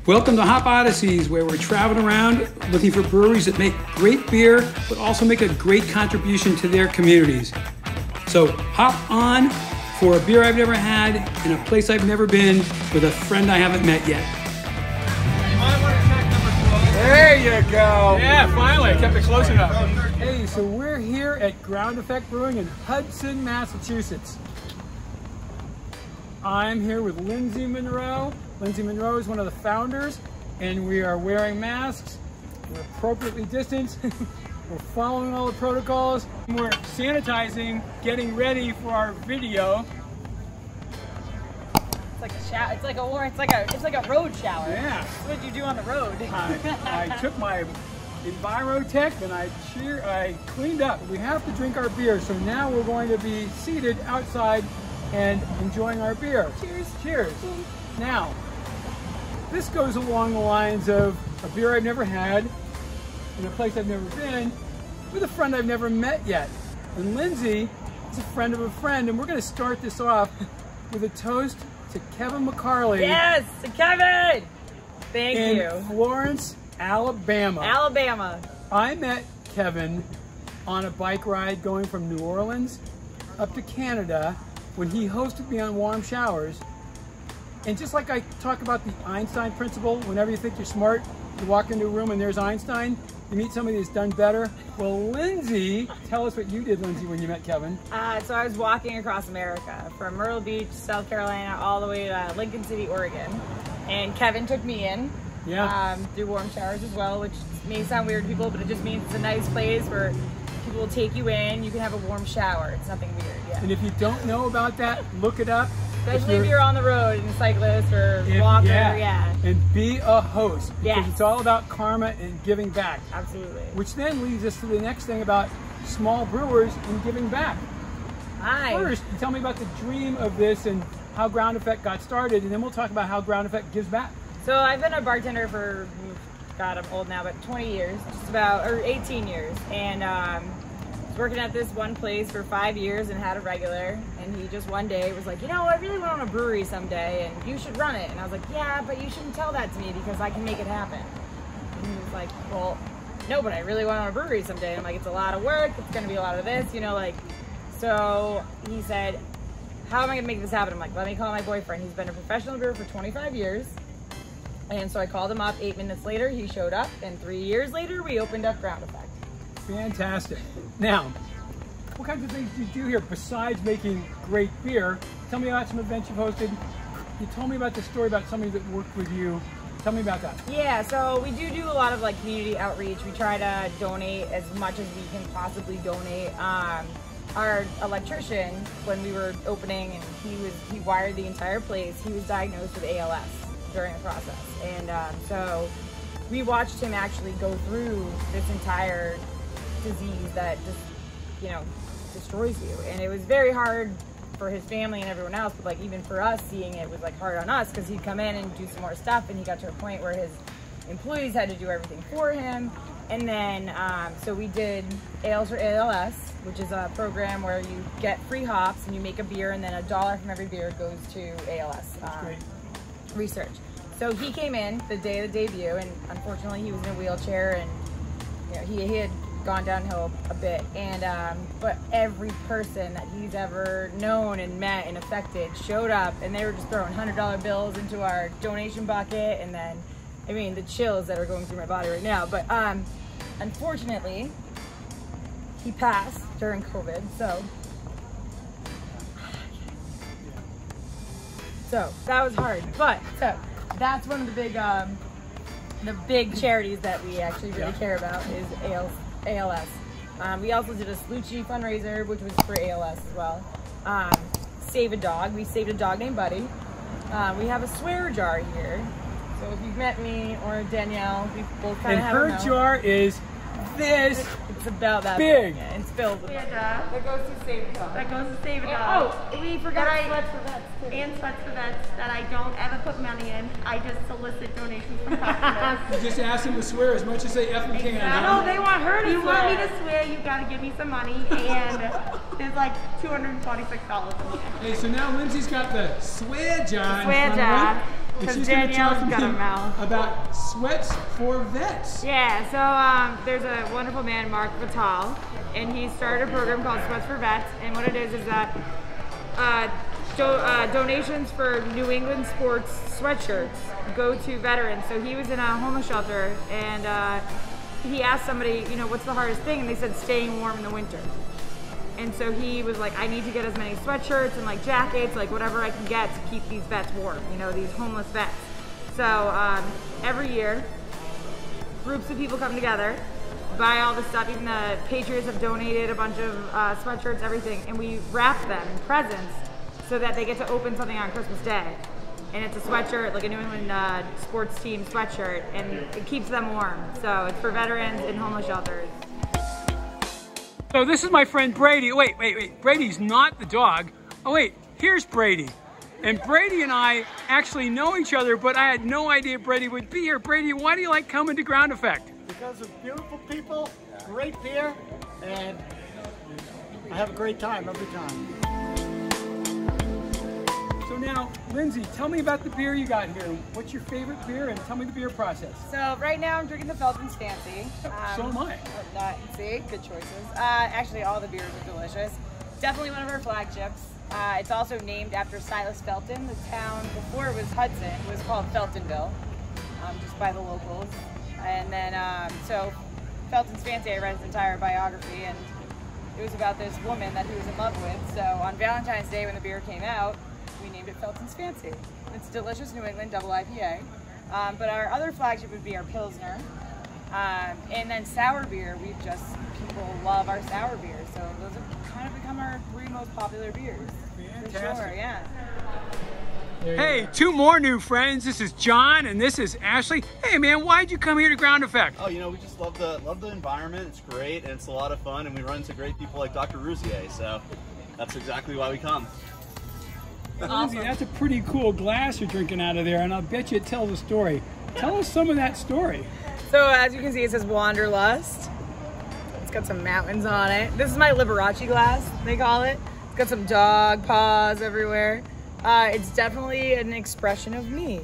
Welcome to Hop Odysseys, where we're traveling around looking for breweries that make great beer, but also make a great contribution to their communities. So hop on for a beer I've never had in a place I've never been with a friend I haven't met yet. There you go. Yeah, finally, I kept it close enough. Hey, so we're here at Ground Effect Brewing in Hudson, Massachusetts. I'm here with Lindsay Monroe. Lindsay Monroe is one of the founders, and we are wearing masks. We're appropriately distanced. We're following all the protocols. We're sanitizing, getting ready for our video. It's like a shower. It's like a road shower. Yeah. That's what you do on the road. I took my Envirotech and I cleaned up. We have to drink our beer, so now we're going to be seated outside and enjoying our beer. Cheers. Cheers. Now, this goes along the lines of a beer I've never had, in a place I've never been, with a friend I've never met yet. And Lindsay is a friend of a friend, and we're going to start this off with a toast to Kevin McCarley. Yes, to Kevin! Thank you. In Florence, Alabama. Alabama. I met Kevin on a bike ride going from New Orleans up to Canada when he hosted me on Warm Showers. And just like I talk about the Einstein principle, whenever you think you're smart, you walk into a room and there's Einstein, you meet somebody that's done better. Well, Lindsay, tell us what you did, Lindsay, when you met Kevin. So I was walking across America from Myrtle Beach, South Carolina, all the way to Lincoln City, Oregon. And Kevin took me in. Yeah. Do Warm Showers as well, which may sound weird to people, but it just means it's a nice place where people will take you in, you can have a warm shower. It's nothing weird, yeah. And if you don't know about that, look it up. Especially if you're on the road and cyclist or walker, yeah. And be a host, because Yes. it's all about karma and giving back. Absolutely. Which then leads us to the next thing about small brewers and giving back. Hi. First, tell me about the dream of this and how Ground Effect got started, and then we'll talk about how Ground Effect gives back. So I've been a bartender for, God, I'm old now, but 20 years, or 18 years. And was working at this one place for 5 years and had a regular. And he just one day was like, you know, I really want to own a brewery someday and you should run it. And I was like, yeah, but you shouldn't tell that to me because I can make it happen. And he was like, well, no, but I really want to own a brewery someday. And I'm like, it's a lot of work. It's going to be a lot of this, you know, like. So he said, how am I going to make this happen? I'm like, let me call my boyfriend. He's been a professional brewer for 25 years. And so I called him up. 8 minutes later, he showed up. And 3 years later, we opened up Ground Effect. Fantastic. Now, what kinds of things do you do here besides making great beer? Tell me about some events you've hosted. You told me about the story about somebody that worked with you. Tell me about that. Yeah, so we do a lot of like community outreach. We try to donate as much as we can possibly donate. Our electrician, when we were opening, and he wired the entire place, he was diagnosed with ALS during the process. And so we watched him actually go through this entire disease that just, you know, destroys you. And it was very hard for his family and everyone else, but like even for us, seeing it was like hard on us because he'd come in and do some more stuff, and he got to a point where his employees had to do everything for him. And then so we did Ales for ALS, which is a program where you get free hops and you make a beer, and then $1 from every beer goes to ALS research. So he came in the day of the debut, and unfortunately he was in a wheelchair, and you know, he had gone downhill a bit. And but every person that he's ever known and met and affected showed up, and they were just throwing $100 bills into our donation bucket. And then, I mean, the chills that are going through my body right now. But unfortunately, he passed during COVID. So that was hard. But so that's one of the big charities that we actually really care about is ALS. We also did a Slucci fundraiser, which was for ALS as well. Save a dog. We saved a dog named Buddy. We have a swear jar here. So if you've met me or Danielle, we both kind of have a her jar is this. It's about that big. Yeah, it's filled with that goes to Save a Dog. That goes to Save a Dog. Oh, we forgot Sweats for Vets too. And Sweats for Vets that I don't ever put money in. I just solicit donations from customers. You just ask them to swear as much as they effing can. No, they want her to You swear. want me to swear, you gotta give me some money, and there's like $246 in here. Hey, so now Lindsay's got the swear jar. Swear jar. because she's gonna Danielle's talk to got a me mouth. about sweats for vets. Yeah, so there's a wonderful man, Mark Vital, and he started a program called Sweats for Vets, and what it is that donations for New England sports sweatshirts go to veterans. So he was in a homeless shelter, and he asked somebody, you know, what's the hardest thing? And they said staying warm in the winter. And so he was like, I need to get as many sweatshirts and like jackets, like whatever I can get to keep these vets warm, you know, these homeless vets. So every year, groups of people come together, buy all the stuff. Even the Patriots have donated a bunch of sweatshirts, everything, and we wrap them in presents so that they get to open something on Christmas Day. And it's a sweatshirt, like a New England sports team sweatshirt, and it keeps them warm. So it's for veterans in homeless shelters. So this is my friend Brady. Wait. Brady's not the dog. Oh wait, here's Brady. And Brady and I actually know each other, but I had no idea Brady would be here. Brady, why do you like coming to Ground Effect? Because of beautiful people, great beer, and I have a great time every time. So now, Lindsay, tell me about the beer you got here. What's your favorite beer, and tell me the beer process. So right now I'm drinking the Felton's Fancy. So am I. See, good choices. Actually, all the beers are delicious. Definitely one of our flagships. It's also named after Silas Felton. The town before it was Hudson was called Feltonville, just by the locals. And then, so Felton's Fancy, I read his entire biography, and it was about this woman that he was in love with. So on Valentine's Day when the beer came out, we named it Felton's Fancy. It's delicious New England double IPA. But our other flagship would be our Pilsner. And then sour beer, people love our sour beers. So those have kind of become our 3 most popular beers. Fantastic. For sure, yeah. Hey, 2 more new friends. This is John and this is Ashley. Hey man, why'd you come here to Ground Effect? Oh, you know, we just love the environment. It's great and it's a lot of fun, and we run into great people like Dr. Rousier, so that's exactly why we come. Lindsay, that's a pretty cool glass you're drinking out of there, and I'll bet you it tells a story. Tell us some of that story. So as you can see, it says Wanderlust. It's got some mountains on it. This is my Liberace glass, they call it. It's got some dog paws everywhere. It's definitely an expression of me.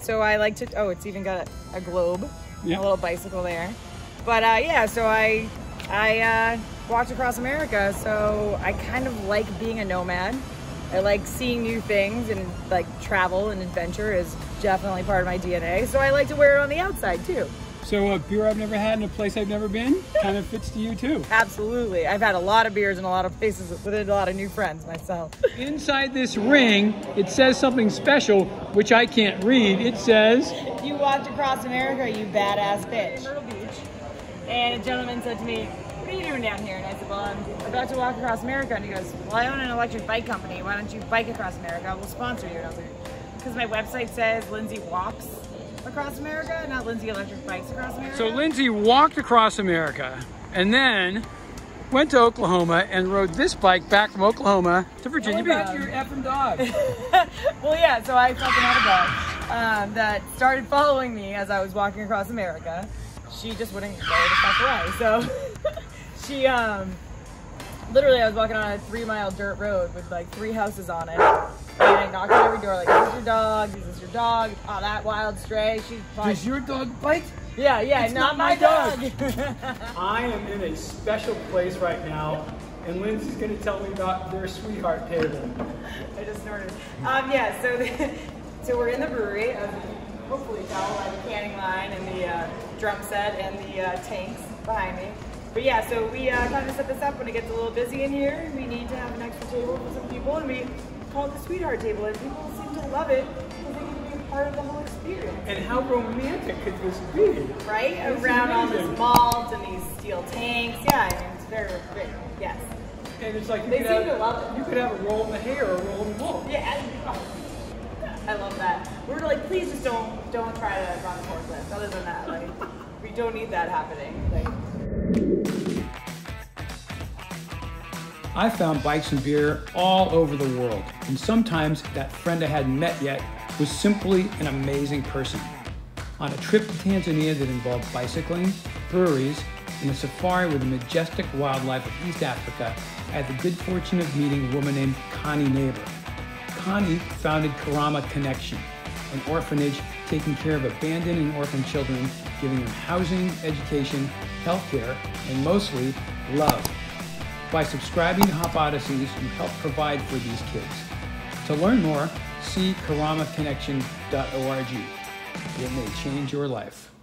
So I like to, oh, it's even got a globe, yeah. A little bicycle there. But yeah, so I walked across America, so I kind of like being a nomad. I like seeing new things, and like travel and adventure is definitely part of my DNA. So I like to wear it on the outside too. So a beer I've never had in a place I've never been kind of fits to you too. Absolutely. I've had a lot of beers in a lot of places with a lot of new friends myself. Inside this ring, it says something special, which I can't read. It says, "You walked across America, you badass bitch." Myrtle Beach. And a gentleman said to me, "What are you doing down here?" And I said, "Well, I'm about to walk across America." And he goes, "Well, I own an electric bike company. Why don't you bike across America? We'll sponsor you." And I was like, because my website says Lindsay Walks Across America, not Lindsay Electric Bikes Across America. So Lindsay walked across America and then went to Oklahoma and rode this bike back from Oklahoma to Virginia Beach. About your effing dog. Well, yeah, so I fucking had a dog that started following me as I was walking across America. She just wouldn't go the fuck away. So she, literally I was walking on a 3-mile dirt road with like 3 houses on it. And I knocked on every door like, "Is this your dog? Is this your dog? Oh, that wild stray." She's probably... Does your dog bite? Yeah, it's not my dog. I am in a special place right now, and Lindsay's going to tell me about their sweetheart table. I just snorted. Yeah, so we're in the brewery. Hopefully tell by the canning line and the drum set and the tanks behind me. But yeah, so we kind of set this up when it gets a little busy in here. We need to have an extra table for some people, and we call it the sweetheart table, and people seem to love it because they get to be a part of the whole experience. And how romantic could this be? Right? This around all this malt and these steel tanks. Yeah, I mean, it's very, very, yes. And it's like they seem to love it. You could have a roll in the hay or a roll in the malt. Yeah, I love that. We were like, please just don't try to run a forklift. Other than that, like, we don't need that happening. Like, I found bikes and beer all over the world, and sometimes that friend I hadn't met yet was simply an amazing person. On a trip to Tanzania that involved bicycling, breweries, and a safari with the majestic wildlife of East Africa, I had the good fortune of meeting a woman named Connie Neighbor. Connie founded Karama Connection, an orphanage taking care of abandoned and orphaned children, giving them housing, education, healthcare, and mostly love. By subscribing to Hop Odysseys, you help provide for these kids. To learn more, see karamaconnection.org. It may change your life.